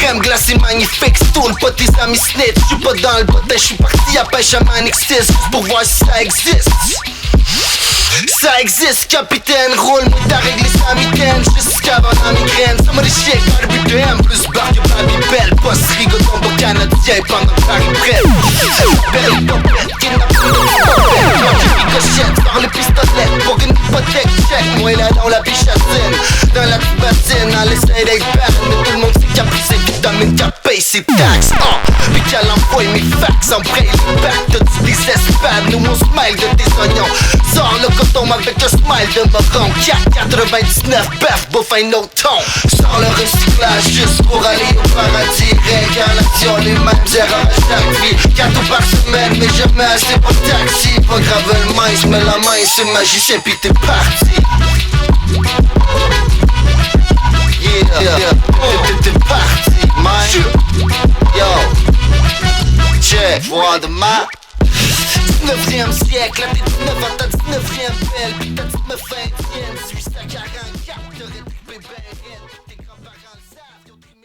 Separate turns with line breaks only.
crème glacée magnifique, stoule pas tes amis snitch. J'suis pas dans le bottin, j'suis parti à pêche à Man X6 pour voir si ça existe. Ça existe, capitaine, roule, moi t'as réglé sa mitaine jusqu'avant la migraine. Ça m'a déchiré quand le but de M, plus barre que Babybel. Boss rigoton au canadien pendant que Paris prête. Belle popette, kidnapping de popette. Moi qui ricochette, sors le pistolet pour une hypothèque check. Moi là dans la bichassine, dans la tubatine, elle essaie d'être belle, mais tout le monde sait qu'à plus c'est vitamine qu'à paye ses taxes. Puis qu'elle envoie mes fax en braille les bacs. T'as-tu des espades, nous on smile de tes oignons. Sors le coton avec un smile de moron. 4,99 baf, bouffe un autre ton. Sors le recyclage juste pour aller au paradis. Réincarnation, les mêmes erreurs à chaque vie. 4 par semaine, mais jamais assez pour taxi. Pas grave le mince, mais la main c'est magicien pis t'es parti. T'es parti, man. Yo, check, voir de ma 19e siècle, là t'es 19 ans, t'as 19e belle, pis t'as 19 20e.